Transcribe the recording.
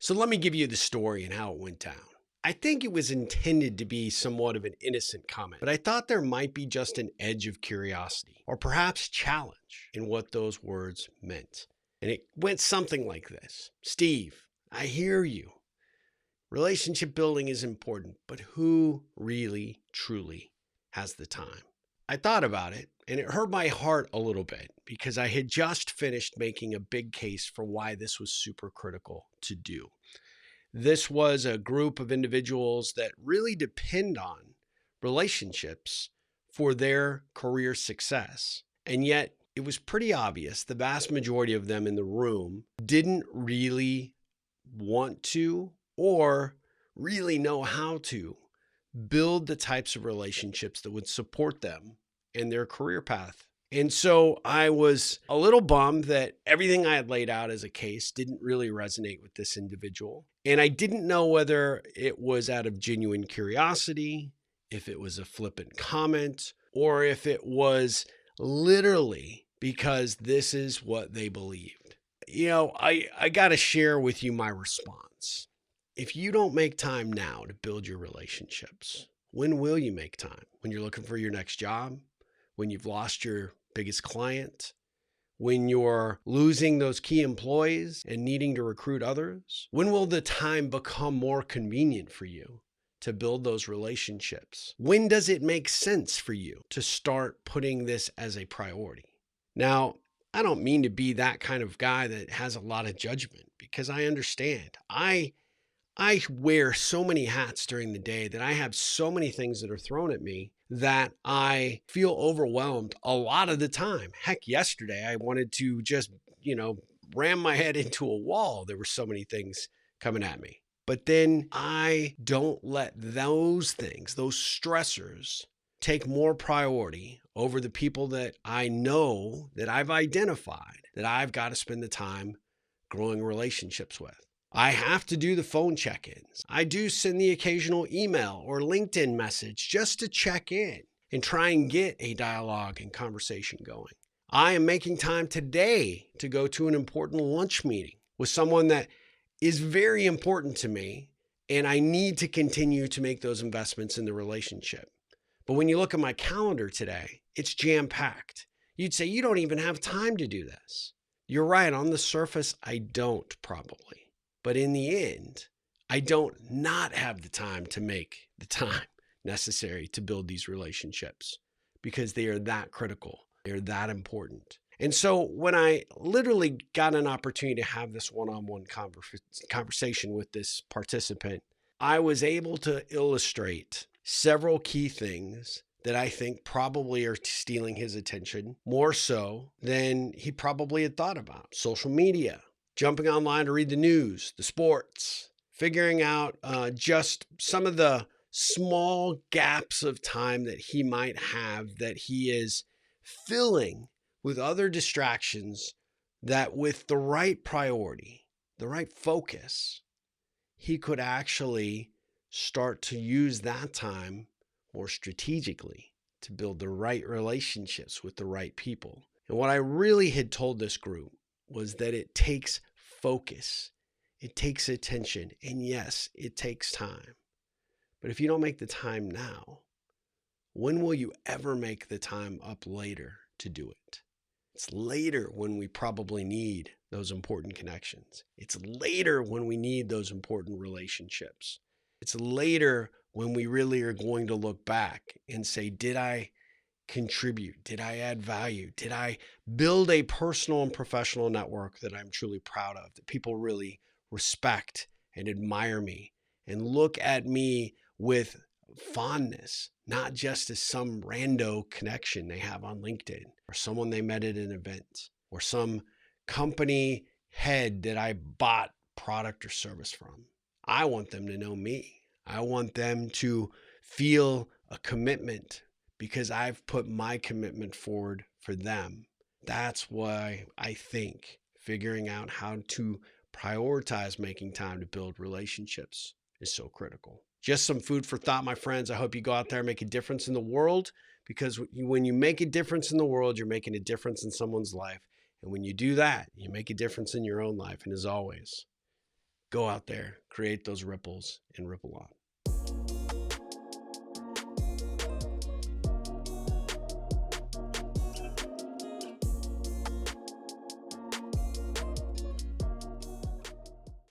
So let me give you the story and how it went down. I think it was intended to be somewhat of an innocent comment, but I thought there might be just an edge of curiosity or perhaps challenge in what those words meant. And it went something like this: Steve, I hear you. Relationship building is important, but who really, truly has the time? I thought about it and it hurt my heart a little bit because I had just finished making a big case for why this was super critical to do. This was a group of individuals that really depend on relationships for their career success. And yet it was pretty obvious the vast majority of them in the room didn't really want to or really know how to build the types of relationships that would support them in their career path. And so I was a little bummed that everything I had laid out as a case didn't really resonate with this individual. And I didn't know whether it was out of genuine curiosity, if it was a flippant comment, or if it was literally because this is what they believed. I got to share with you my response. If you don't make time now to build your relationships, when will you make time? When you're looking for your next job? When you've lost your biggest client? When you're losing those key employees and needing to recruit others? When will the time become more convenient for you to build those relationships? When does it make sense for you to start putting this as a priority? Now, I don't mean to be that kind of guy that has a lot of judgment, because I understand. I wear so many hats during the day that I have so many things that are thrown at me that I feel overwhelmed a lot of the time. Heck, yesterday I wanted to just, ram my head into a wall. There were so many things coming at me. But then I don't let those things, those stressors, take more priority over the people that I know, that I've identified, that I've got to spend the time growing relationships with. I have to do the phone check-ins. I do send the occasional email or LinkedIn message just to check in and try and get a dialogue and conversation going. I am making time today to go to an important lunch meeting with someone that is very important to me, and I need to continue to make those investments in the relationship. But when you look at my calendar today, it's jam-packed. You'd say, you don't even have time to do this. You're right. On the surface, I don't probably. But in the end, I don't not have the time to make the time necessary to build these relationships because they are that critical. They're that important. And so when I literally got an opportunity to have this one-on-one conversation with this participant, I was able to illustrate several key things that I think probably are stealing his attention more so than he probably had thought about. Social media, jumping online to read the news, the sports, figuring out just some of the small gaps of time that he might have that he is filling with other distractions that with the right priority, the right focus, he could actually start to use that time more strategically to build the right relationships with the right people. And what I really had told this group was that it takes focus, it takes attention, and yes, it takes time. But if you don't make the time now, when will you ever make the time up later to do it? It's later when we probably need those important connections. It's later when we need those important relationships. It's later when we really are going to look back and say, did I contribute? Did I add value? Did I build a personal and professional network that I'm truly proud of, that people really respect and admire me and look at me with fondness, not just as some rando connection they have on LinkedIn or someone they met at an event or some company head that I bought product or service from. I want them to know me. I want them to feel a commitment because I've put my commitment forward for them. That's why I think figuring out how to prioritize making time to build relationships is so critical. Just some food for thought, my friends. I hope you go out there and make a difference in the world, because when you make a difference in the world, you're making a difference in someone's life. And when you do that, you make a difference in your own life. And as always, Go out there, create those ripples, and ripple on.